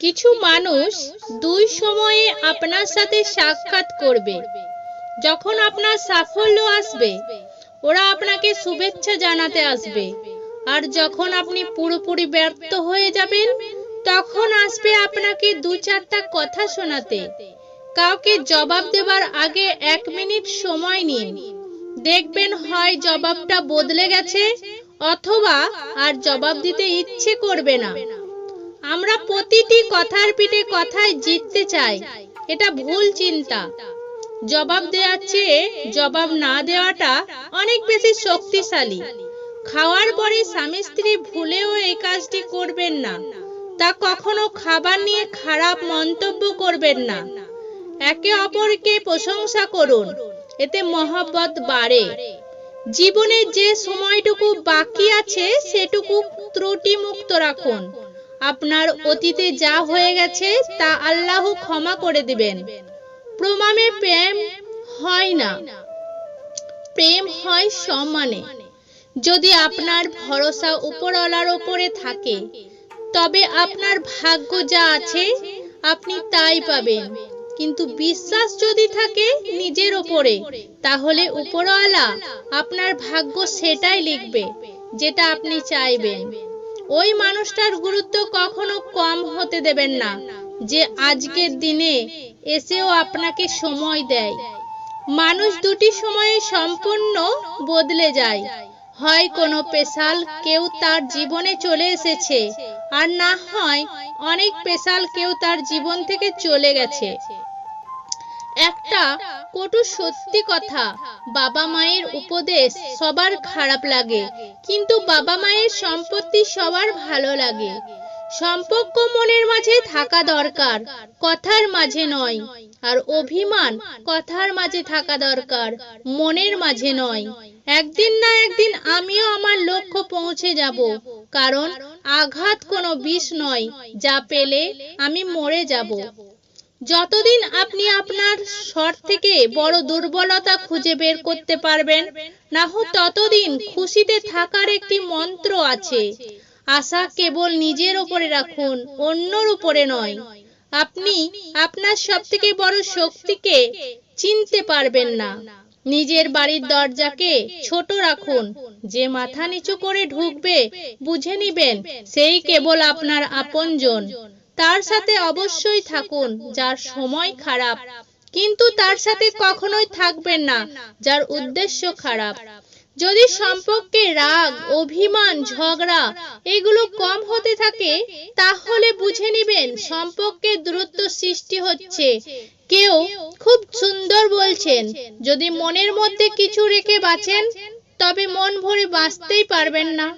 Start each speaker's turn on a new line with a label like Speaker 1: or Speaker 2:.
Speaker 1: কিছু মানুষ দুই সময়ে আপনার সাথে সাক্ষাৎ করবে। যখন আপনার সাফল্য আসবে, ওরা আপনাকে শুভেচ্ছা জানাতে আসবে, আর যখন আপনি পুরোপুরি ব্যর্থ হয়ে যাবেন, তখন আসবে আপনাকে দু চারটা কথা শোনাতে। কাউকে জবাব দেবার আগে 1 মিনিট সময় নিন। দেখবেন হয় জবাবটা বদলে গেছে, অথবা আর জবাব দিতে ইচ্ছে করবে না। আমরা প্রতিটি কথার পিঠে কথায় জিততে চাই, এটা ভুল চিন্তা। জবাব দেওয়ার চেয়ে জবাব না দেওয়াটা অনেক বেশি শক্তিশালী। খাওয়ার পরে স্বামী স্ত্রী ভুলেও এই কাজটি করবেন না। তা কখনো খাবার নিয়ে খারাপ মন্তব্য করবেন না। একে অপরকে প্রশংসা করুন, এতে মহব্বত বাড়ে। জীবনে যে সময়টুকু বাকি আছে সেটুকু ত্রুটি মুক্ত রাখুন। আপনার অতীতে যা হয়ে গেছে তা আল্লাহ ক্ষমা করে দিবেন। প্রমাণে প্রেম হয় না, প্রেম হয় সম্মানে। যদি আপনার ভরসা উপরওয়ালার উপরে থাকে, তবে আপনার ভাগ্য যা আছে আপনি তাই পাবেন। কিন্তু বিশ্বাস যদি থাকে নিজের উপরে, তাহলে উপরওয়ালা আপনার ভাগ্য সেটাই লিখবে যেটা আপনি চাইবেন। ওই মানুষটার গুরুত্ব কখনো কম হতে দেবেন না, যে আজকের দিনে এসেও আপনাকে সময় দেয়। মানুষ দুটি সময়ে সম্পূর্ণ বদলে যায়। হয় কোনো স্পেশাল কেউ তার জীবনে চলে এসেছে, আর না হয় অনেক স্পেশাল কেউ তার জীবন থেকে চলে গেছে। একটা কটু সত্যি কথা, বাবা মায়ের উপদেশ সবার খারাপ লাগে, কিন্তু বাবা মায়ের সম্পত্তি সবার ভালো লাগে। সম্পর্ক মনের মাঝে থাকা দরকার, কথার মাঝে নয়। আর অভিমান কথার মাঝে থাকা দরকার, মনের মাঝে নয়। একদিন না একদিন আমিও আমার লক্ষ্য পৌঁছে যাব, কারণ আঘাত কোনো বিষ নয় যা পেলে আমি মরে যাব। যতদিন আপনি আপনার স্বর থেকে বড় দুর্বলতা খুঁজে বের করতে পারবেন না, ততদিন খুশিতে থাকার একটি মন্ত্র আছে। আশা কেবল নিজের উপরে রাখুন, অন্যর উপরে নয়। আপনি আপনার সবথেকে বড় শক্তিকে চিনতে পারবেন না। নিজের বাড়ির দরজাকে ছোট রাখুন। যে মাথা নিচু করে ঢুকবে, বুঝে নিবেন সেই কেবল আপনার আপনজন। তার সাথে অবশ্যই থাকুন যার সময় খারাপ, কিন্তু তার সাথে কখনোই থাকবেন না যার উদ্দেশ্য খারাপ। যদি সম্পর্কে রাগ, অভিমান, ঝগড়া এগুলো কম হতে থাকে, তাহলে বুঝে নিবেন সম্পর্কে দূরত্ব সৃষ্টি হচ্ছে। কেউ খুব সুন্দর বলছেন, যদি মনের মধ্যে কিছু রেখে বাঁচেন, তবে মন ভরে বাঁচতেই পারবেন না।